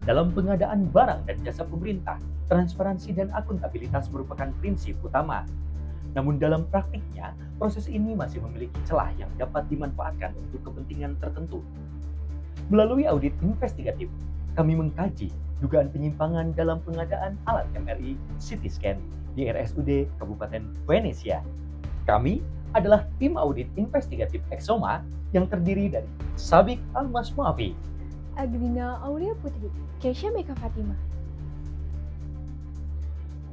Dalam pengadaan barang dan jasa pemerintah, transparansi dan akuntabilitas merupakan prinsip utama. Namun dalam praktiknya, proses ini masih memiliki celah yang dapat dimanfaatkan untuk kepentingan tertentu. Melalui audit investigatif, kami mengkaji dugaan penyimpangan dalam pengadaan alat MRI CT scan di RSUD Kabupaten Venesia. Kami adalah tim audit investigatif Exoma yang terdiri dari Sabik Almas Maafi, Agrina Aulia Putri, Kesha Meka Fatima.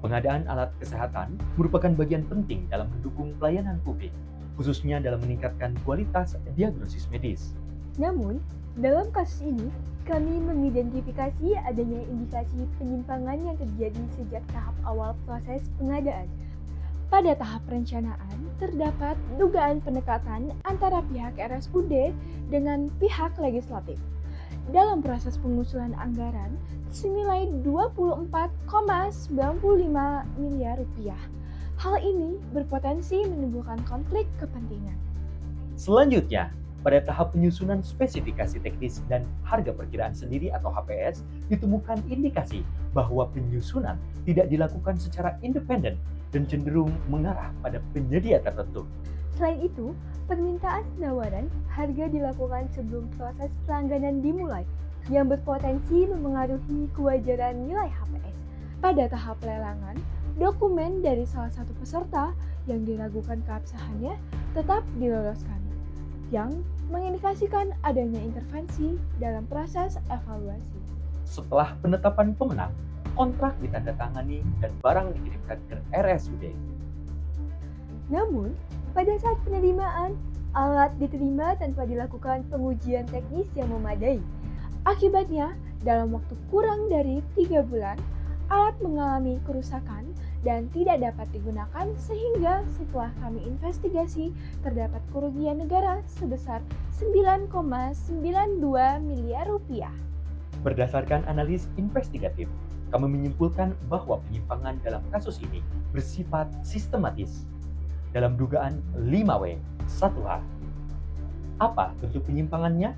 Pengadaan alat kesehatan merupakan bagian penting dalam mendukung pelayanan publik, khususnya dalam meningkatkan kualitas diagnosis medis. Namun, dalam kasus ini, kami mengidentifikasi adanya indikasi penyimpangan yang terjadi sejak tahap awal proses pengadaan. Pada tahap perencanaan, terdapat dugaan pendekatan antara pihak RSUD dengan pihak legislatif. Dalam proses pengusulan anggaran senilai 24,95 miliar rupiah. Hal ini berpotensi menimbulkan konflik kepentingan. Selanjutnya, pada tahap penyusunan spesifikasi teknis dan harga perkiraan sendiri atau HPS, ditemukan indikasi bahwa penyusunan tidak dilakukan secara independen dan cenderung mengarah pada penyedia tertentu. Selain itu, permintaan penawaran harga dilakukan sebelum proses pelangganan dimulai yang berpotensi memengaruhi kewajaran nilai HPS. Pada tahap lelangan, dokumen dari salah satu peserta yang diragukan keabsahannya tetap diloloskan, yang mengindikasikan adanya intervensi dalam proses evaluasi. Setelah penetapan pemenang, kontrak ditandatangani dan barang dikirimkan ke RSUD. Namun, pada saat penerimaan, alat diterima tanpa dilakukan pengujian teknis yang memadai. Akibatnya, dalam waktu kurang dari 3 bulan, alat mengalami kerusakan dan tidak dapat digunakan sehingga setelah kami investigasi, terdapat kerugian negara sebesar 9,92 miliar rupiah. Berdasarkan analisis investigatif, kami menyimpulkan bahwa penyimpangan dalam kasus ini bersifat sistematis. Dalam dugaan 5W 1H. Apa bentuk penyimpangannya?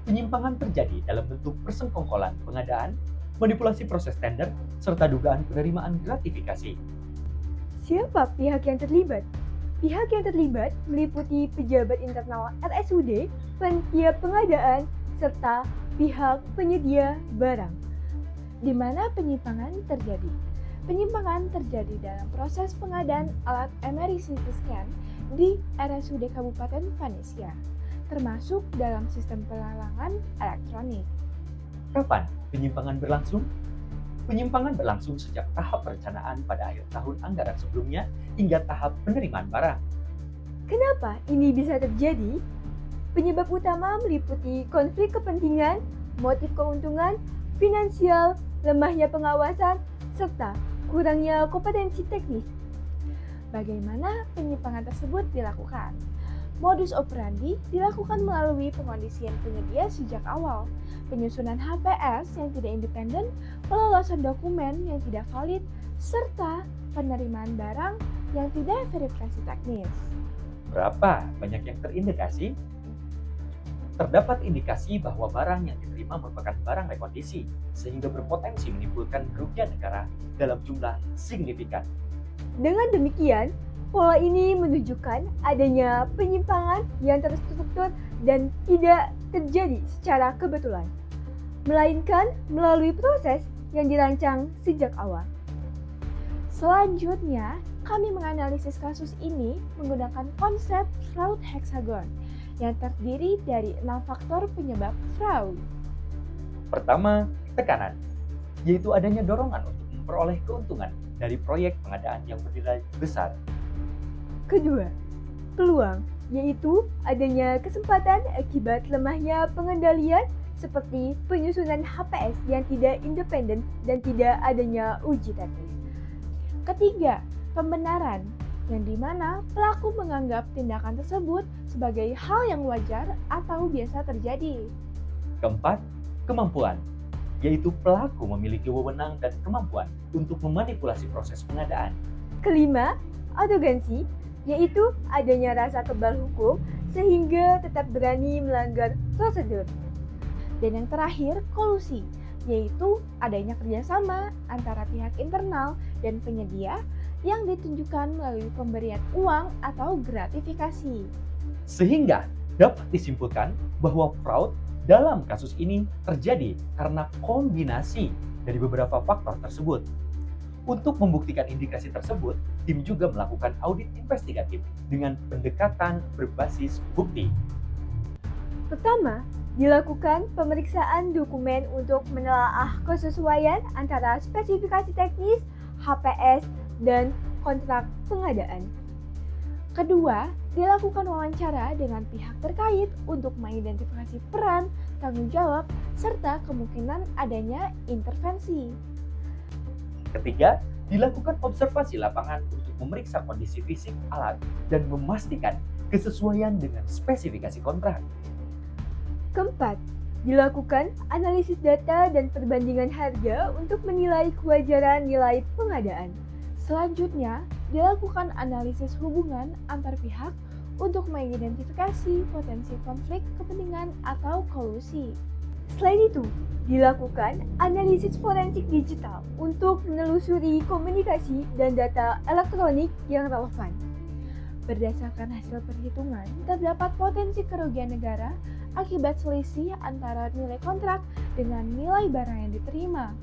Penyimpangan terjadi dalam bentuk persengkongkolan pengadaan, manipulasi proses tender, serta dugaan penerimaan gratifikasi. Siapa pihak yang terlibat? Pihak yang terlibat meliputi pejabat internal RSUD, panitia pengadaan, serta pihak penyedia barang. Di mana penyimpangan terjadi? Penyimpangan terjadi dalam proses pengadaan alat MRI CT scan di RSUD Kabupaten Venesia, termasuk dalam sistem pelelangan elektronik. Kapan penyimpangan berlangsung? Penyimpangan berlangsung sejak tahap perencanaan pada akhir tahun anggaran sebelumnya hingga tahap penerimaan barang. Kenapa ini bisa terjadi? Penyebab utama meliputi konflik kepentingan, motif keuntungan, finansial, lemahnya pengawasan, serta kurangnya kompetensi teknis. Bagaimana penyimpangan tersebut dilakukan? Modus operandi dilakukan melalui pengondisian penyedia sejak awal, penyusunan HPS yang tidak independen, pelolosan dokumen yang tidak valid, serta penerimaan barang yang tidak verifikasi teknis. Berapa banyak yang terindikasi? Terdapat indikasi bahwa barang yang diterima merupakan barang rekondisi, sehingga berpotensi menimbulkan kerugian negara dalam jumlah signifikan. Dengan demikian, pola ini menunjukkan adanya penyimpangan yang terstruktur dan tidak terjadi secara kebetulan, melainkan melalui proses yang dirancang sejak awal. Selanjutnya, kami menganalisis kasus ini menggunakan konsep fraud hexagon yang terdiri dari 6 faktor penyebab fraud. Pertama, tekanan, yaitu adanya dorongan untuk memperoleh keuntungan dari proyek pengadaan yang bernilai besar. Kedua, peluang, yaitu adanya kesempatan akibat lemahnya pengendalian seperti penyusunan HPS yang tidak independen dan tidak adanya uji teknis. Ketiga, pembenaran, yang dimana pelaku menganggap tindakan tersebut sebagai hal yang wajar atau biasa terjadi. Keempat, kemampuan, yaitu pelaku memiliki wewenang dan kemampuan untuk memanipulasi proses pengadaan. Kelima, arogansi, yaitu adanya rasa kebal hukum sehingga tetap berani melanggar prosedur. Dan yang terakhir, kolusi, yaitu adanya kerjasama antara pihak internal dan penyedia yang ditunjukkan melalui pemberian uang atau gratifikasi. Sehingga dapat disimpulkan bahwa fraud dalam kasus ini terjadi karena kombinasi dari beberapa faktor tersebut. Untuk membuktikan indikasi tersebut, tim juga melakukan audit investigatif dengan pendekatan berbasis bukti. Pertama, dilakukan pemeriksaan dokumen untuk menelaah kesesuaian antara spesifikasi teknis, HPS, dan kontrak pengadaan. Kedua, dilakukan wawancara dengan pihak terkait untuk mengidentifikasi peran, tanggung jawab, serta kemungkinan adanya intervensi. Ketiga, dilakukan observasi lapangan untuk memeriksa kondisi fisik alat dan memastikan kesesuaian dengan spesifikasi kontrak. Keempat, dilakukan analisis data dan perbandingan harga untuk menilai kewajaran nilai pengadaan. Selanjutnya, dilakukan analisis hubungan antar pihak untuk mengidentifikasi potensi konflik kepentingan atau kolusi. Selain itu, dilakukan analisis forensik digital untuk menelusuri komunikasi dan data elektronik yang relevan. Berdasarkan hasil perhitungan, terdapat potensi kerugian negara akibat selisih antara nilai kontrak dengan nilai barang yang diterima.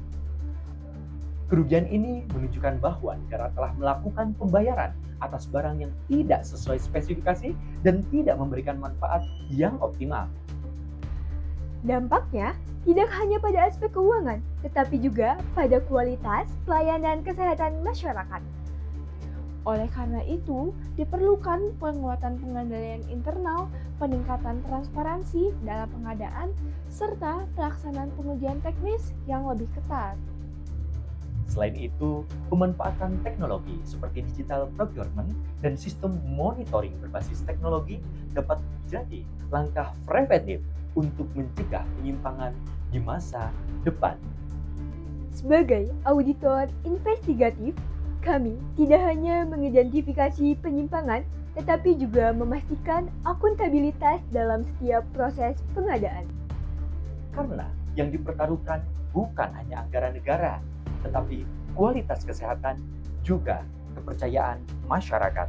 Kerugian ini menunjukkan bahwa negara telah melakukan pembayaran atas barang yang tidak sesuai spesifikasi dan tidak memberikan manfaat yang optimal. Dampaknya tidak hanya pada aspek keuangan, tetapi juga pada kualitas pelayanan kesehatan masyarakat. Oleh karena itu, diperlukan penguatan pengendalian internal, peningkatan transparansi dalam pengadaan, serta pelaksanaan pengujian teknis yang lebih ketat. Selain itu, pemanfaatan teknologi seperti digital procurement dan sistem monitoring berbasis teknologi dapat menjadi langkah preventif untuk mencegah penyimpangan di masa depan. Sebagai auditor investigatif, kami tidak hanya mengidentifikasi penyimpangan, tetapi juga memastikan akuntabilitas dalam setiap proses pengadaan. Karena yang dipertaruhkan bukan hanya anggaran negara, tetapi kualitas kesehatan juga kepercayaan masyarakat.